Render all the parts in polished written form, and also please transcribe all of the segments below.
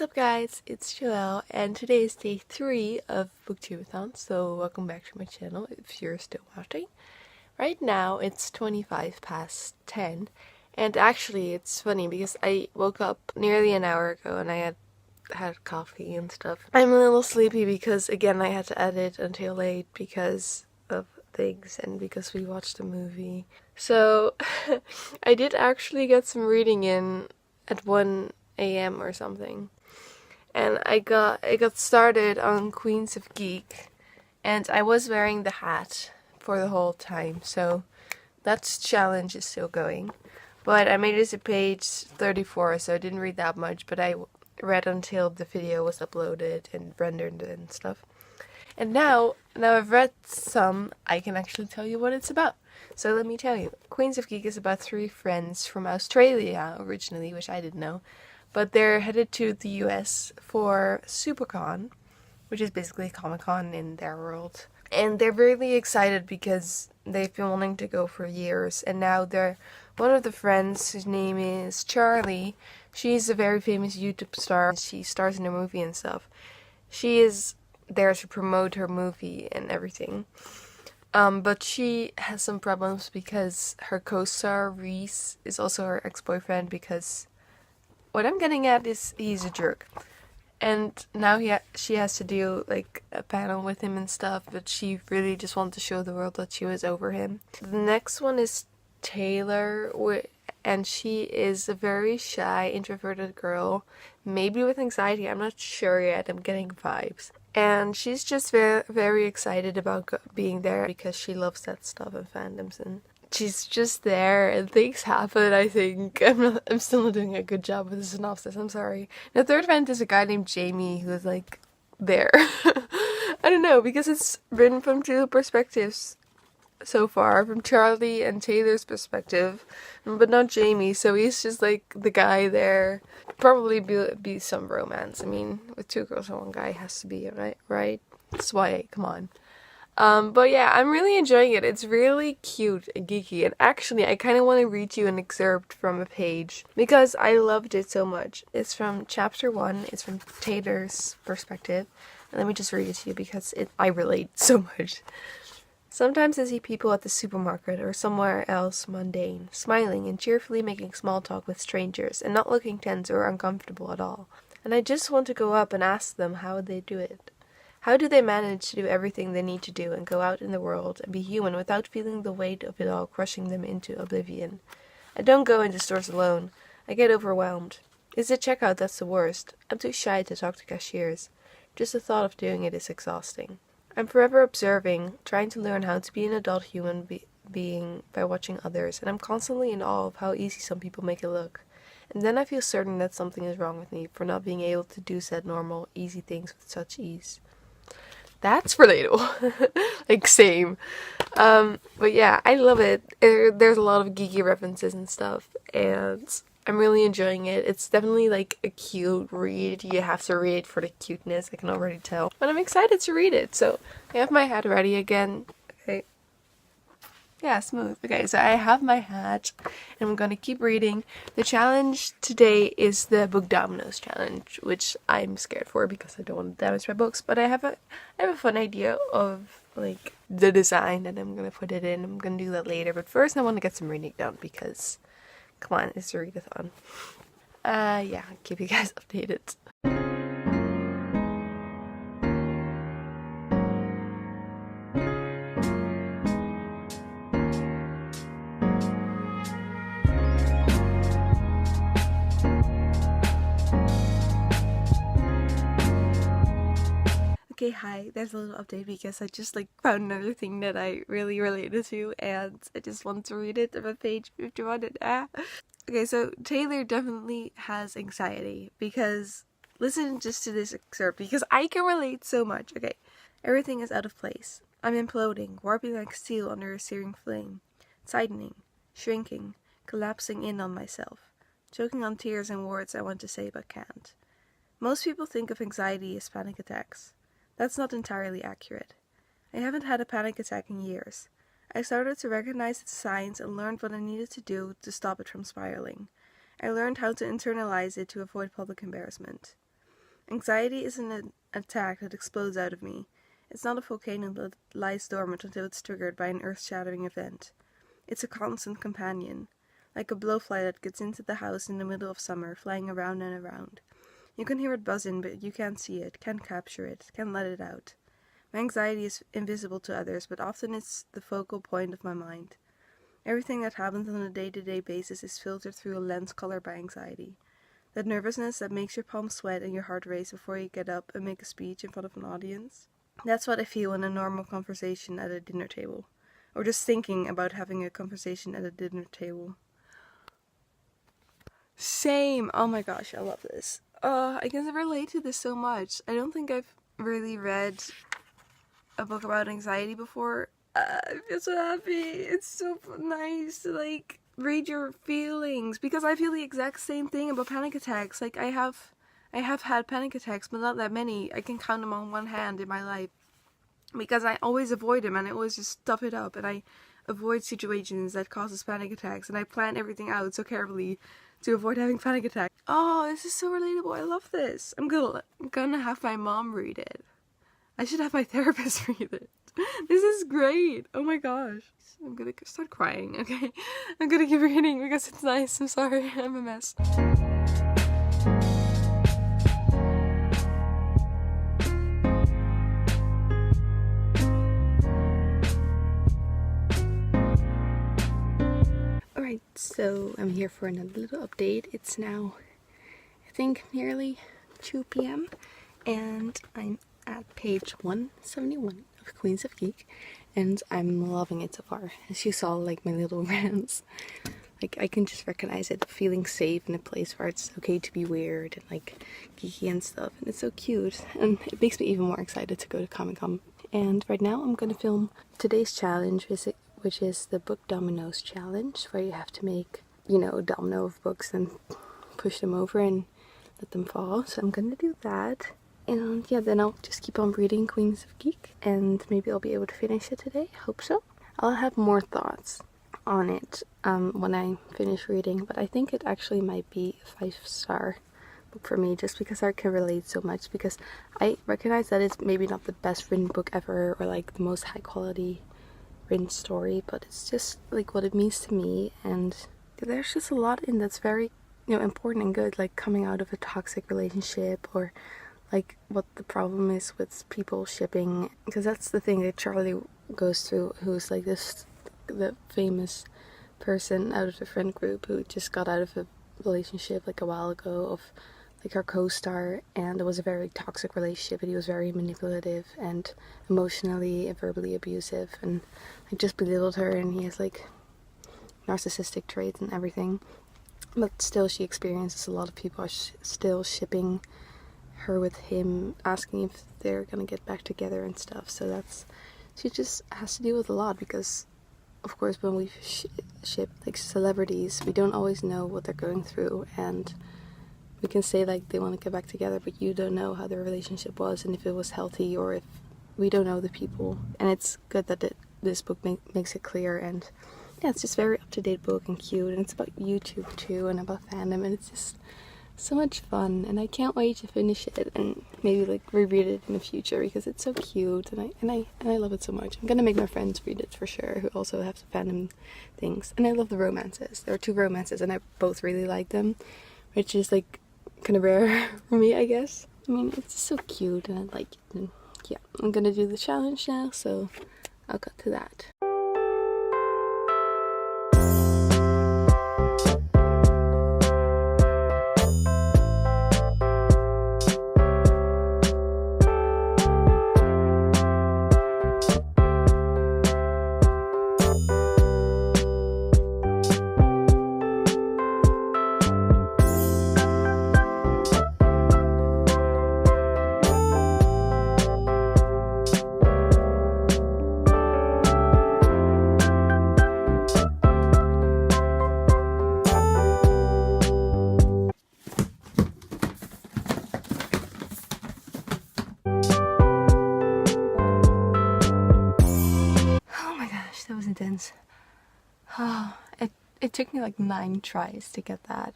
up guys, it's Joelle and today is day 3 of BookTubeAthon, so welcome back to my channel if you're still watching. Right now it's 25 past 10 and actually it's funny because I woke up nearly an hour ago and I had coffee and stuff. I'm a little sleepy because again I had to edit until late because of things and because we watched a movie. So I did actually get some reading in at 1 a.m. or something. And I got started on Queens of Geek, and I was wearing the hat for the whole time, so that challenge is still going. But I made it to page 34, so I didn't read that much, but I read until the video was uploaded and rendered and stuff. And now I've read some, I can actually tell you what it's about. So let me tell you. Queens of Geek is about 3 friends from Australia originally, which I didn't know. But they're headed to the US for SuperCon, which is basically Comic-Con in their world. And they're really excited because they've been wanting to go for years. And now one of the friends, whose name is Charlie, she's a very famous YouTube star. She stars in a movie and stuff. She is there to promote her movie and everything. But she has some problems because her co-star, Reese, is also her ex-boyfriend because what I'm getting at is he's a jerk. And now she has to do like a panel with him and stuff, but she really just wanted to show the world that she was over him. The next one is Taylor, and she is a very shy, introverted girl, maybe with anxiety, I'm not sure yet, I'm getting vibes. And she's just very, very excited about being there because she loves that stuff and fandoms, and she's just there and things happen, I think. I'm still not doing a good job with the synopsis, I'm sorry. The third friend is a guy named Jamie who's like there. I don't know, because it's written from 2 perspectives so far, from Charlie and Taylor's perspective, but not Jamie, so he's just like the guy there. Probably be some romance. I mean, with 2 girls and 1 guy has to be, right? That's why, come on. But yeah, I'm really enjoying it. It's really cute and geeky, and actually I kind of want to read you an excerpt from a page because I loved it so much. It's from chapter 1, it's from Taylor's perspective, and let me just read it to you because I relate so much. Sometimes I see people at the supermarket or somewhere else mundane, smiling and cheerfully making small talk with strangers and not looking tense or uncomfortable at all. And I just want to go up and ask them how they do it. How do they manage to do everything they need to do and go out in the world and be human without feeling the weight of it all crushing them into oblivion? I don't go into stores alone. I get overwhelmed. It's the checkout that's the worst. I'm too shy to talk to cashiers. Just the thought of doing it is exhausting. I'm forever observing, trying to learn how to be an adult human being by watching others, and I'm constantly in awe of how easy some people make it look. And then I feel certain that something is wrong with me for not being able to do said normal, easy things with such ease. That's relatable. Like, same. But yeah, I love it. There's a lot of geeky references and stuff, and I'm really enjoying it. It's definitely like a cute read. You have to read for the cuteness, I can already tell. But I'm excited to read it. So I have my hat ready again. Okay. Yeah, smooth. Okay, so I have my hat and I'm gonna keep reading. The challenge today is the Book Dominoes challenge, which I'm scared for because I don't want to damage my books, but I have a fun idea of like the design and I'm gonna put it in. I'm gonna do that later, but first I want to get some reading done because come on, it's a readathon. Yeah, I'll keep you guys updated. Okay, hi, there's a little update because I just like found another thing that I really related to and I just want to read it on page 51 and Okay, so Taylor definitely has anxiety because, listen just to this excerpt because I can relate so much. Okay, everything is out of place. I'm imploding, warping like steel under a searing flame, tightening, shrinking, collapsing in on myself, choking on tears and words I want to say but can't. Most people think of anxiety as panic attacks. That's not entirely accurate. I haven't had a panic attack in years. I started to recognize its signs and learned what I needed to do to stop it from spiraling. I learned how to internalize it to avoid public embarrassment. Anxiety isn't an attack that explodes out of me. It's not a volcano that lies dormant until it's triggered by an earth-shattering event. It's a constant companion, like a blowfly that gets into the house in the middle of summer, flying around and around. You can hear it buzzing, but you can't see it, can't capture it, can't let it out. My anxiety is invisible to others, but often it's the focal point of my mind. Everything that happens on a day-to-day basis is filtered through a lens colored by anxiety. That nervousness that makes your palms sweat and your heart race before you get up and make a speech in front of an audience. That's what I feel in a normal conversation at a dinner table. Or just thinking about having a conversation at a dinner table. Same! Oh my gosh, I love this. I can relate to this so much. I don't think I've really read a book about anxiety before. I feel so happy. It's so nice to read your feelings, because I feel the exact same thing about panic attacks. Like I have had panic attacks, but not that many. I can count them on one hand in my life, because I always avoid them and I always just stuff it up, and I avoid situations that causes panic attacks, and I plan everything out so carefully to avoid having panic attacks. Oh, this is so relatable. I love this. I'm gonna have my mom read it. I should have my therapist read it. This is great. Oh my gosh. I'm gonna start crying, okay? I'm gonna keep reading because it's nice. I'm sorry. I'm a mess. Alright, so I'm here for another little update. It's now, I think, nearly 2 p.m. and I'm at page 171 of Queens of Geek, and I'm loving it so far. As you saw, my little rants, I can just recognize it, feeling safe in a place where it's okay to be weird and geeky and stuff, and it's so cute, and it makes me even more excited to go to Comic-Con. And right now I'm gonna film today's challenge, which is the Book Dominoes challenge, where you have to make, a domino of books and push them over and let them fall. So I'm gonna do that. And yeah, then I'll just keep on reading Queens of Geek, and maybe I'll be able to finish it today. Hope so. I'll have more thoughts on it when I finish reading, but I think it actually might be a 5-star book for me, just because I can relate so much, because I recognize that it's maybe not the best written book ever, or the most high quality written story, but it's just what it means to me, and there's just a lot in that's very important and good, coming out of a toxic relationship, or what the problem is with people shipping, because that's the thing that Charlie goes through, who's the famous person out of the friend group who just got out of a relationship a while ago of her co-star, and it was a very toxic relationship, and he was very manipulative and emotionally and verbally abusive, and just belittled her, and he has narcissistic traits and everything, but still she experiences a lot of people are still shipping her with him, asking if they're gonna get back together and stuff. So she just has to deal with a lot, because of course when we ship celebrities, we don't always know what they're going through, and we can say they want to get back together, but you don't know how their relationship was, and if it was healthy, or if we don't know the people. And it's good that this book makes it clear, and yeah, it's just very up-to-date book and cute, and it's about YouTube too, and about fandom, and it's just so much fun, and I can't wait to finish it and maybe reread it in the future, because it's so cute, and I love it so much. I'm gonna make my friends read it for sure, who also have fandom things, and I love the romances. There are 2 romances, and I both really like them, which is kind of rare for me, I guess. I mean, it's so cute, and I like it. And yeah, I'm gonna do the challenge now, so I'll cut to that. Intense. It took me 9 tries to get that,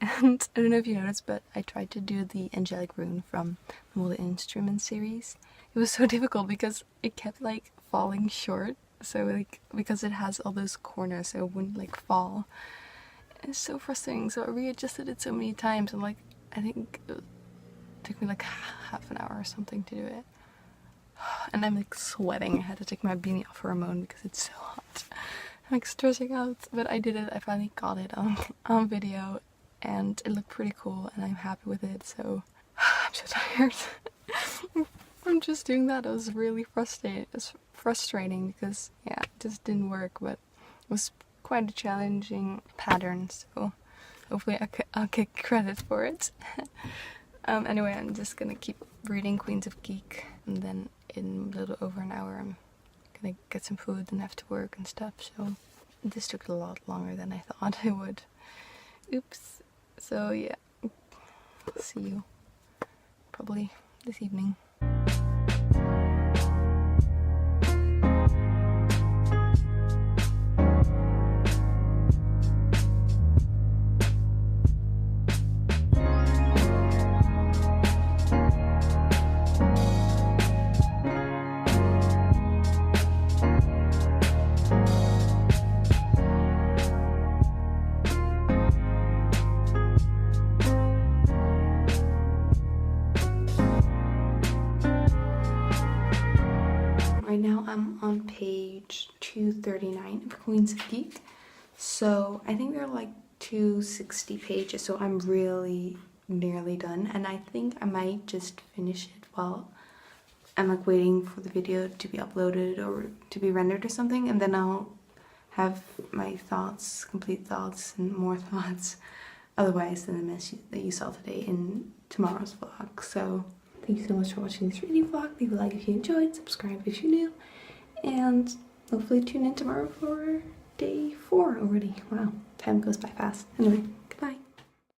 And I don't know if you noticed, but I tried to do the angelic rune from the Multi Instrument series. It was so difficult because it kept like falling short. So like because it has all those corners, so it wouldn't like fall. It's so frustrating. So I readjusted it so many times. And like I think it took me like half an hour or something to do it. And I'm like sweating. I had to take my beanie off for a moment because it's so hot. I'm like stressing out, but I did it. I finally got it on video, and it looked pretty cool, and I'm happy with it. So I'm so tired. I'm just doing that. It was really frustrating. It's frustrating because yeah, it just didn't work, but it was quite a challenging pattern. So hopefully I'll get credit for it. Anyway, I'm just gonna keep reading Queens of Geek, and then in a little over an hour I'm gonna get some food and have to work and stuff. So this took a lot longer than I thought it would. Oops. So yeah, I'll see you probably this evening. Right now I'm on page 239 of Queens of Geek. So I think there are like 260 pages, so I'm really nearly done. And I think I might just finish it while I'm like waiting for the video to be uploaded or to be rendered or something. And then I'll have my thoughts, complete thoughts and more thoughts otherwise than the mess that you saw today in tomorrow's vlog. So thank you so much for watching this reading vlog. Leave a like if you enjoyed, subscribe if you're new, and hopefully tune in tomorrow for day 4 already. Wow, time goes by fast. Anyway, goodbye.